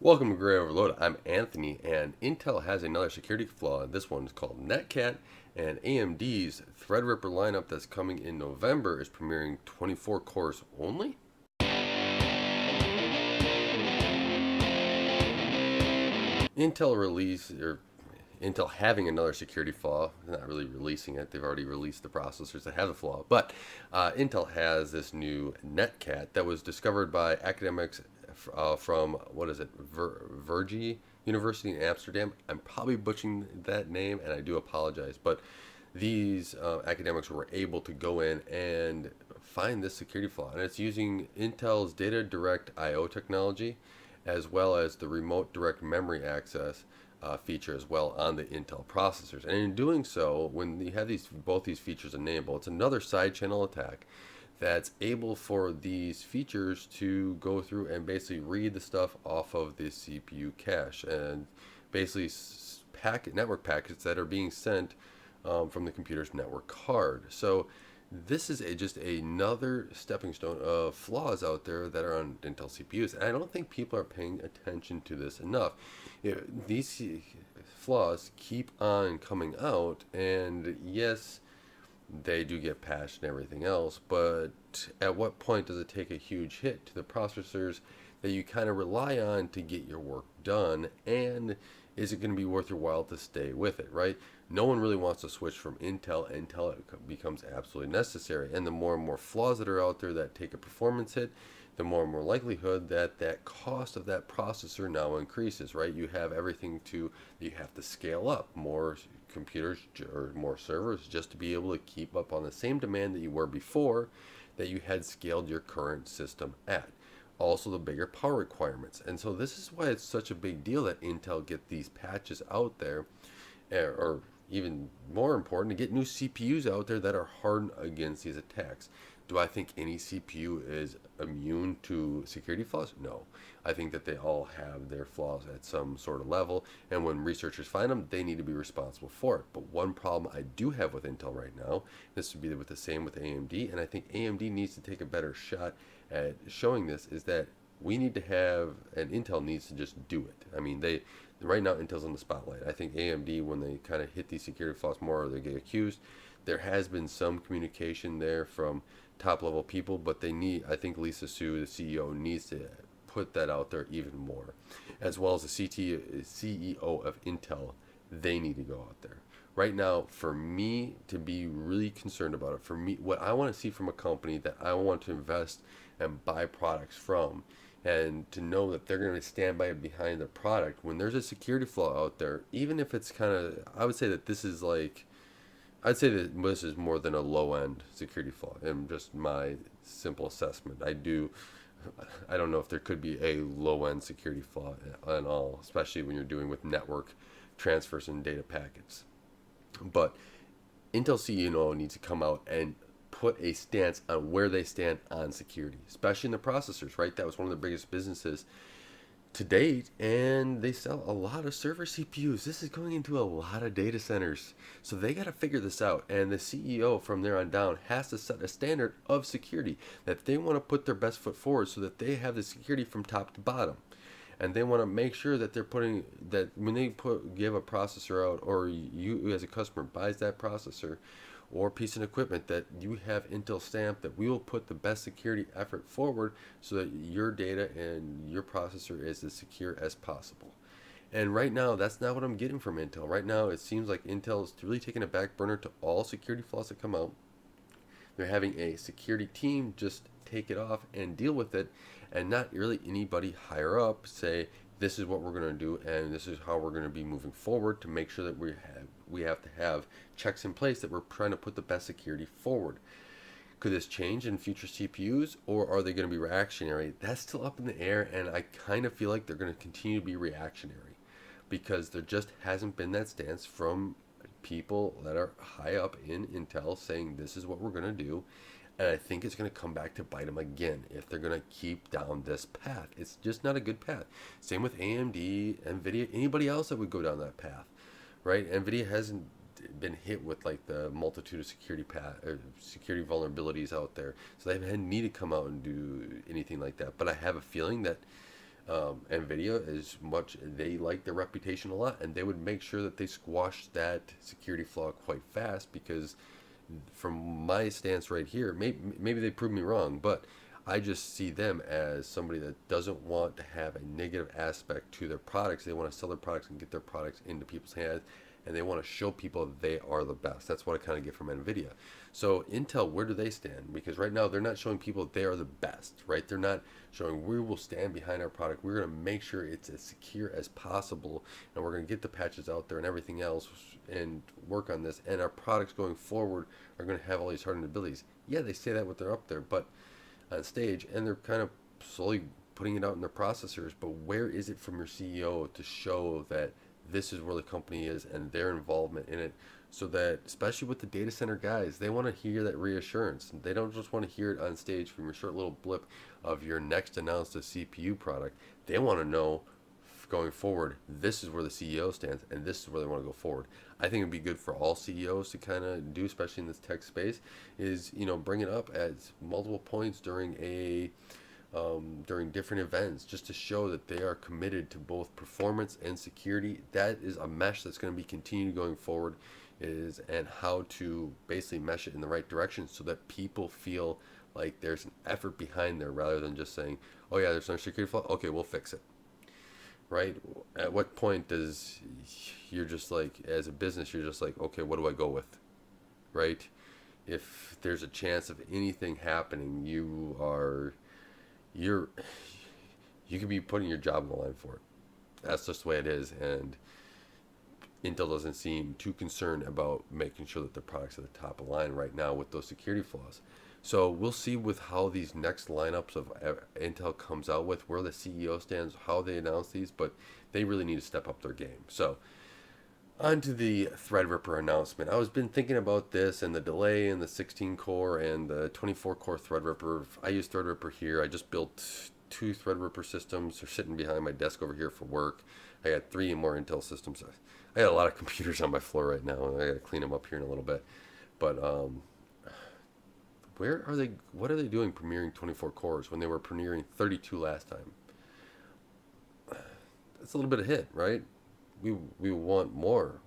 Welcome to Gray Overload. I'm Anthony, and Intel has another security flaw. This one is called Netcat, and AMD's Threadripper lineup that's coming in November is premiering 24 cores only. Intel release or Intel having another security flaw. They're not really releasing it. They've already released the processors that have the flaw. But Intel has this new Netcat that was discovered by academics from what is it, Vergy University in Amsterdam. I'm probably butchering that name, and I do apologize. But these academics were able to go in and find this security flaw, and it's using Intel's Data Direct I/O technology, as well as the Remote Direct Memory Access feature as well on the Intel processors. And in doing so, when you have both these features enabled, it's another side channel attack that's able for these features to go through and basically read the stuff off of the CPU cache and basically network packets that are being sent from the computer's network card. So this is just another stepping stone of flaws out there that are on Intel CPUs. And I don't think people are paying attention to this enough. These flaws keep on coming out, and yes, they do get patched and everything else, but at what point does it take a huge hit to the processors that you kind of rely on to get your work done? And is it going to be worth your while to stay with it, right? No one really wants to switch from Intel until it becomes absolutely necessary. And the more and more flaws that are out there that take a performance hit, the more and more likelihood that that cost of that processor now increases, right? You have everything you have to scale up more computers or more servers just to be able to keep up on the same demand that you were before that you had scaled your current system at. Also the bigger power requirements. And so this is why it's such a big deal that Intel get these patches out there, or even more important, to get new CPUs out there that are hardened against these attacks. Do I think any CPU is immune to security flaws? No. I think that they all have their flaws at some sort of level, and when researchers find them, they need to be responsible for it. But one problem I do have with Intel right now, this would be with the same with AMD, and I think AMD needs to take a better shot at showing this, is that we need to have, and Intel needs to just do it. I mean, right now Intel's on the spotlight. I think AMD, when they kind of hit these security flaws more, or they get accused, there has been some communication there from top level people, but I think Lisa Su, the CEO, needs to put that out there even more, as well as the CEO of Intel. They need to go out there right now. For me to be really concerned about it, for me, what I want to see from a company that I want to invest and buy products from, and to know that they're going to stand behind the product when there's a security flaw out there, even if it's kind of, I would say that this is like, I'd say that this is more than a low-end security flaw, and just my simple assessment. I don't know if there could be a low-end security flaw at all, especially when you're doing with network transfers and data packets. But Intel CEO needs to come out and put a stance on where they stand on security, especially in the processors, right? That was one of the biggest businesses to date, and they sell a lot of server CPUs. This is going into a lot of data centers, so they got to figure this out, and the CEO from there on down has to set a standard of security that they want to put their best foot forward, so that they have the security from top to bottom. And they want to make sure that they're putting that when they give a processor out, or you as a customer buys that processor or piece of equipment, that you have Intel stamp that we will put the best security effort forward so that your data and your processor is as secure as possible. And right now, that's not what I'm getting from Intel. Right now, it seems like Intel is really taking a back burner to all security flaws that come out. They're having a security team just take it off and deal with it, and not really anybody higher up say, this is what we're going to do and this is how we're going to be moving forward to make sure that we have to have checks in place, that we're trying to put the best security forward. Could this change in future CPUs, or are they going to be reactionary? That's still up in the air, and I kind of feel like they're going to continue to be reactionary, because there just hasn't been that stance from people that are high up in Intel saying this is what we're going to do. And I think it's going to come back to bite them again if they're going to keep down this path. It's just not a good path. Same with AMD, NVIDIA, anybody else that would go down that path, right? NVIDIA hasn't been hit with like the multitude of security vulnerabilities out there, so they haven't had need to come out and do anything like that. But I have a feeling that NVIDIA, as much they like their reputation a lot, and they would make sure that they squash that security flaw quite fast because from my stance right here, maybe they prove me wrong, but I just see them as somebody that doesn't want to have a negative aspect to their products. They want to sell their products and get their products into people's hands, and they want to show people they are the best. That's what I kind of get from NVIDIA. So Intel, where do they stand? Because right now they're not showing people they are the best, right? They're not showing we will stand behind our product. We're going to make sure it's as secure as possible, and we're going to get the patches out there and everything else and work on this. And our products going forward are going to have all these hardened abilities. Yeah, they say that when they're up there, but on stage, and they're kind of slowly putting it out in their processors. But where is it from your CEO to show that this is where the company is and their involvement in it? So that, especially with the data center guys, they want to hear that reassurance. They don't just want to hear it on stage from your short little blip of your next announced CPU product. They want to know going forward, this is where the CEO stands and this is where they want to go forward. I think it'd be good for all CEOs to kind of do, especially in this tech space, is bring it up at multiple points during different events, just to show that they are committed to both performance and security. That is a mesh that's going to be continued going forward, and how to basically mesh it in the right direction so that people feel like there's an effort behind there rather than just saying, oh yeah, there's no security flaw, okay, we'll fix it. Right? At what point does you're just like, as a business, you're just like, okay, what do I go with? Right? If there's a chance of anything happening, you're you could be putting your job on the line for it. That's just the way it is, and Intel doesn't seem too concerned about making sure that their products are at the top of the line right now with those security flaws. So we'll see with how these next lineups of Intel comes out with, where the CEO stands, how they announce these, but they really need to step up their game. So on to the Threadripper announcement. I was been thinking about this and the delay in the 16 core and the 24 core Threadripper. I use Threadripper here. I just built 2 Threadripper systems. They're sitting behind my desk over here for work. I got 3 more Intel systems. I got a lot of computers on my floor right now, and I got to clean them up here in a little bit. But where are they? What are they doing premiering 24 cores when they were premiering 32 last time? That's a little bit of hit, right? We want more.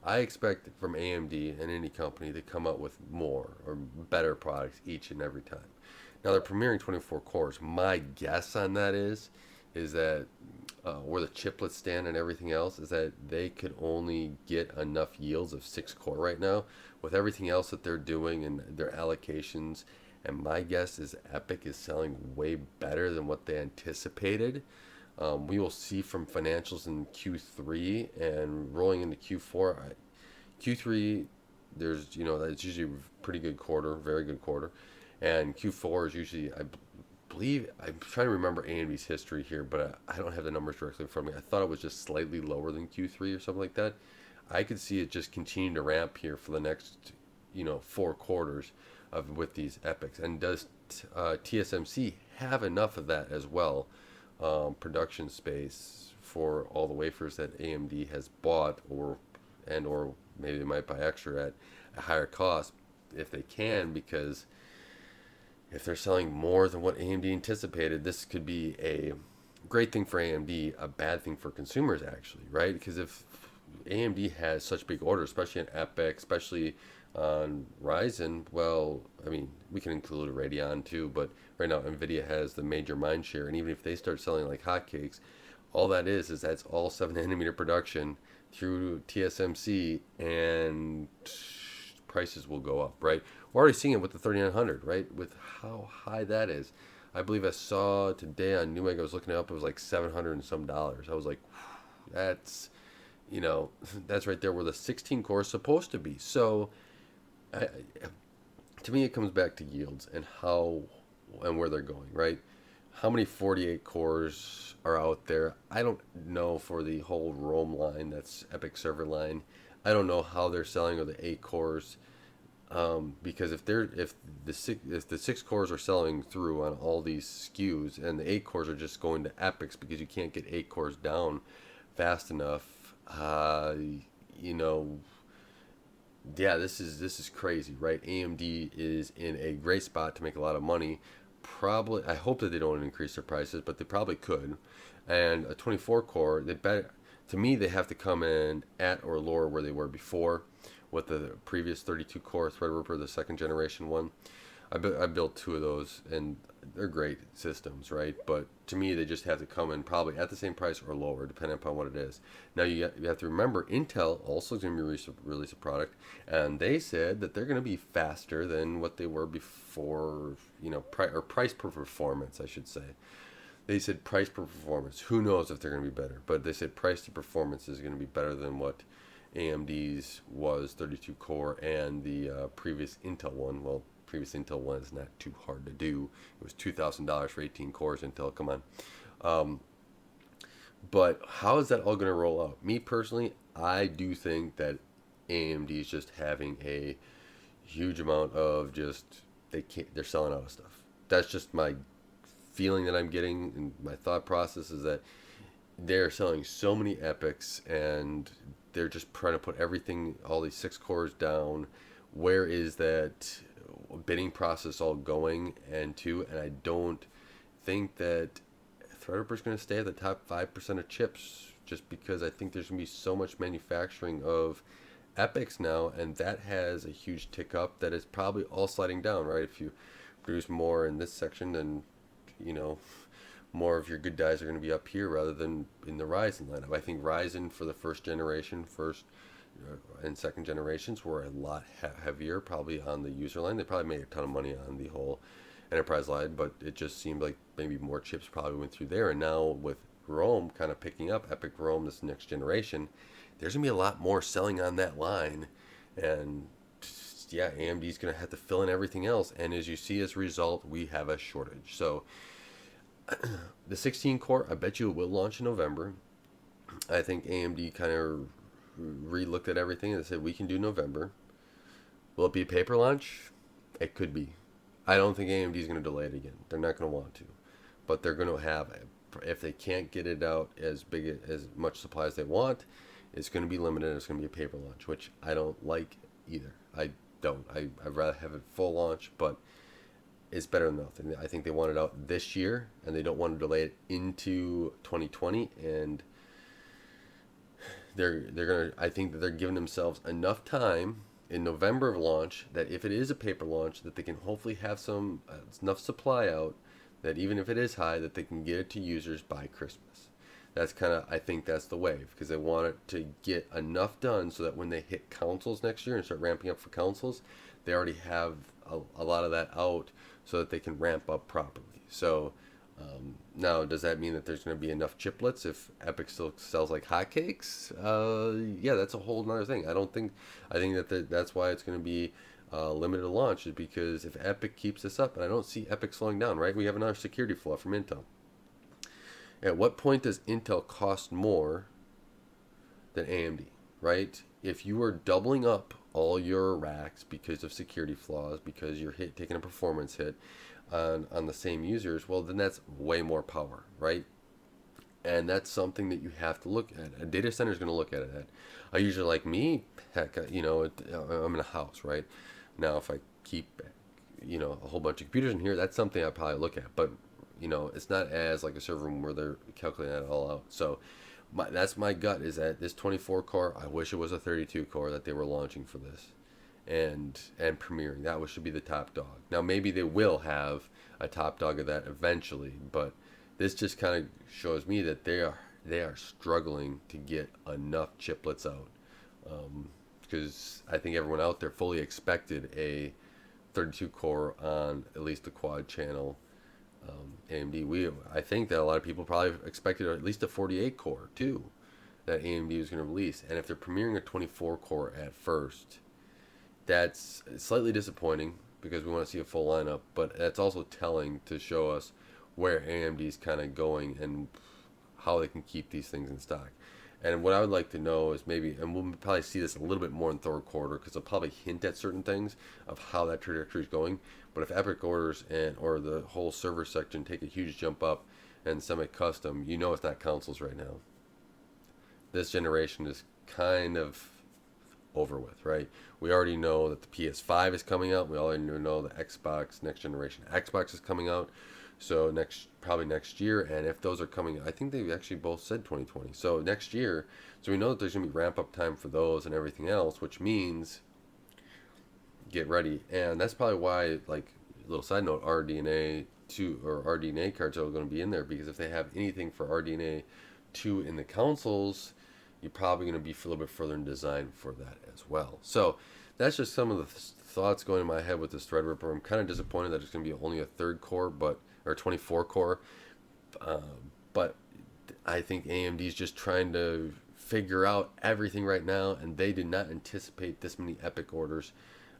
I expect from AMD and any company to come up with more or better products each and every time. Now they're premiering 24 cores. My guess on that is that where the chiplets stand and everything else is that they could only get enough yields of 6 core right now with everything else that they're doing and their allocations. And my guess is Epic is selling way better than what they anticipated. We will see from financials in Q3 and rolling into Q4. Q3, that's usually a pretty good quarter, very good quarter, and Q4 is usually, I believe, I'm trying to remember AMD's history here, but I don't have the numbers directly in front of me. I thought it was just slightly lower than Q3 or something like that. I could see it just continuing to ramp here for the next, 4 quarters with these epics. And does TSMC have enough of that as well? Production space for all the wafers that AMD has bought, or maybe they might buy extra at a higher cost if they can, because if they're selling more than what AMD anticipated, this could be a great thing for AMD, a bad thing for consumers actually, right? Because if AMD has such big orders, especially on Epic, especially on Ryzen, well, I mean, we can include Radeon too, but right now NVIDIA has the major mind share, and even if they start selling like hotcakes, all that is that's all 7 nanometer production through TSMC, and prices will go up, right? We're already seeing it with the 3900, right? With how high that is. I believe I saw today on Newegg, I was looking it up, it was like $700 and some dollars. I was like, that's, that's right there where the 16 core is supposed to be. So, to me, it comes back to yields and how and where they're going, right? How many 48 cores are out there? I don't know for the whole Rome line, that's Epic server line. I don't know how they're selling or the 8 cores, because if the 6 cores are selling through on all these SKUs and the 8 cores are just going to Epics because you can't get 8 cores down fast enough, yeah, this is crazy, right? AMD is in a great spot to make a lot of money. Probably, I hope that they don't increase their prices, but they probably could. and a 24 core, to me, they have to come in at or lower where they were before with the previous 32 core Threadripper, the second generation one. I built two of those, and they're great systems, right? But to me, they just have to come in probably at the same price or lower, depending upon what it is. Now, you have to remember, Intel also is going to release a product, and they said that they're going to be faster than what they were before, or price per performance, I should say. They said price per performance. Who knows if they're going to be better? But they said price to performance is going to be better than what AMD's was 32 core and the previous Intel one. Well, previous Intel one is not too hard to do. It was $2,000 for 18 cores. Intel, come on. But how is that all going to roll out? Me personally, I do think that AMD is just having a huge amount of they're selling out of stuff. That's just my feeling that I'm getting, and my thought process is that they're selling so many epics, and they're just trying to put everything, all these 6 cores down. Where is that bidding process all going and I don't think that Threadripper is going to stay at the top 5% of chips, just because I think there's going to be so much manufacturing of epics now, and that has a huge tick up that is probably all sliding down, right? If you produce more in this section, then more of your good dies are going to be up here rather than in the Ryzen lineup. I think Ryzen for the first and second generations were a lot heavier, probably on the user line. They probably made a ton of money on the whole enterprise line, but it just seemed like maybe more chips probably went through there. And now with Rome kind of picking up, Epic Rome, this next generation, there's going to be a lot more selling on that line. And yeah, AMD's going to have to fill in everything else. And as you see, as a result, we have a shortage. So the 16 core, I bet you it will launch in November. I think AMD kind of re-looked at everything and said we can do November. Will it be a paper launch? It could be. I don't think AMD is going to delay it again. They're not going to want to, but they're going to have, if they can't get it out as much supply as they want, it's going to be limited. It's going to be a paper launch, which I don't like either. I don't. I'd rather have it full launch, but it's better than nothing. I think they want it out this year, and they don't want to delay it into 2020. And I think that they're giving themselves enough time in November of launch that if it is a paper launch, that they can hopefully have some enough supply out that even if it is high, that they can get it to users by Christmas. That's I think that's the wave, because they want it to get enough done so that when they hit consoles next year and start ramping up for consoles, they already have a lot of that out so that they can ramp up properly. So now, does that mean that there's going to be enough chiplets if Epic still sells like hotcakes? Yeah, that's a whole other thing. I think that that's why it's going to be limited launch, is because if Epic keeps this up, and I don't see Epic slowing down, right? We have another security flaw from Intel. At what point does Intel cost more than AMD, right? If you are doubling up all your racks because of security flaws, because you're taking a performance hit on the same users, well, then that's way more power, right? And that's something that you have to look at. A data center is going to look at it. A user like me, heck, I'm in a house, right? Now, if I keep, a whole bunch of computers in here, that's something I probably look at. But, it's not as like a server room where they're calculating that all out. So that's my gut, is that this 24 core, I wish it was a 32 core that they were launching for this and premiering. That should be the top dog. Now, maybe they will have a top dog of that eventually, but this just kind of shows me that they are struggling to get enough chiplets out, because I think everyone out there fully expected a 32 core on at least the quad channel AMD. I think that a lot of people probably expected at least a 48 core too, that AMD was going to release. And if they're premiering a 24 core at first, that's slightly disappointing, because we want to see a full lineup, but that's also telling to show us where AMD is kind of going and how they can keep these things in stock. And what I would like to know is maybe, and we'll probably see this a little bit more in third quarter, because they'll probably hint at certain things of how that trajectory is going. But if Epic orders or the whole server section take a huge jump up and semi-custom, it's not consoles right now. This generation is kind of over with, right? We already know that the PS5 is coming out. We already know the Xbox, next generation Xbox is coming out. So probably next year, and if those are coming, I think they actually both said 2020. So next year, so we know that there's gonna be ramp up time for those and everything else, which means get ready. And that's probably why, like, little side note, RDNA 2 or RDNA cards are going to be in there, because if they have anything for RDNA 2 in the consoles, you're probably going to be a little bit further in design for that as well. So that's just some of the thoughts going in my head with this Threadripper. I'm kind of disappointed that it's going to be only a third core, or 24 core. But I think AMD is just trying to figure out everything right now, and they did not anticipate this many Epic orders.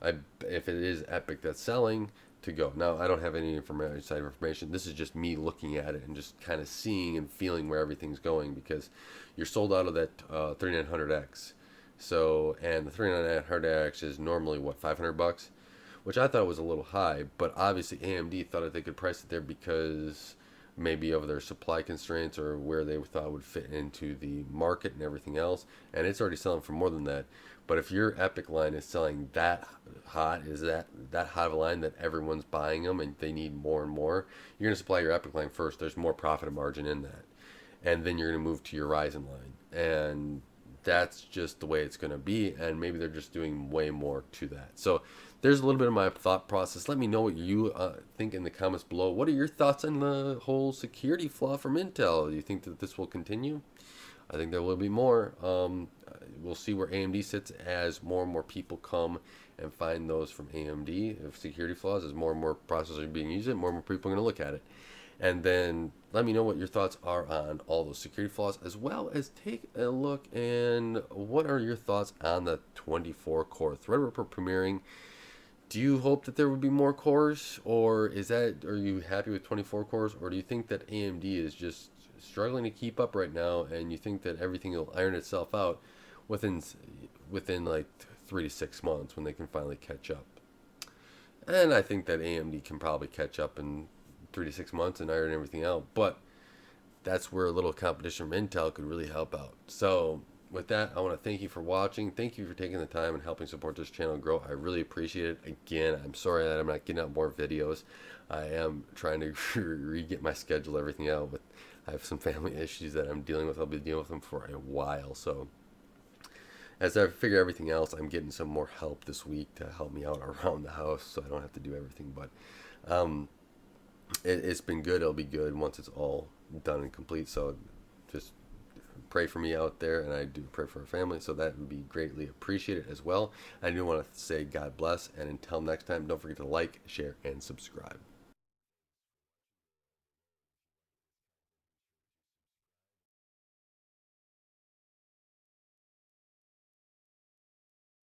If it is Epic that's selling, to go. Now, I don't have any inside information. This is just me looking at it and just kind of seeing and feeling where everything's going, because you're sold out of that 3900X. So, and the 3900X is normally what, $500, which I thought was a little high, but obviously AMD thought that they could price it there because maybe of their supply constraints or where they thought it would fit into the market and everything else, and it's already selling for more than that. But if your Epic line is selling that hot, is that hot of a line that everyone's buying them and they need more and more, you're going to supply your Epic line first. There's more profit margin in that. And then you're going to move to your Ryzen line. And that's just the way it's going to be. And maybe they're just doing way more to that. So there's a little bit of my thought process. Let me know what you think in the comments below. What are your thoughts on the whole security flaw from Intel? Do you think that this will continue? I think there will be more. We'll see where AMD sits as more and more people come and find those from AMD of security flaws. As more and more processors are being used, more and more people are going to look at it. And then let me know what your thoughts are on all those security flaws, as well as take a look and what are your thoughts on the 24 core Threadripper premiering. Do you hope that there would be more cores, or are you happy with 24 cores, or do you think that AMD is just struggling to keep up right now, and you think that everything will iron itself out within like 3 to 6 months when they can finally catch up? And I think that AMD can probably catch up in 3 to 6 months and iron everything out, but that's where a little competition from Intel could really help out. So with that, I want to thank you for watching. Thank you for taking the time and helping support this channel grow. I really appreciate it. Again, I'm sorry that I'm not getting out more videos. I am trying to re-get my schedule, everything out. I have some family issues that I'm dealing with. I'll be dealing with them for a while. So as I figure everything else, I'm getting some more help this week to help me out around the house, so I don't have to do everything. But it's been good. It'll be good once it's all done and complete. So just pray for me out there, and I do pray for our family, so that would be greatly appreciated as well. I do want to say God bless, and until next time, don't forget to like, share, and subscribe.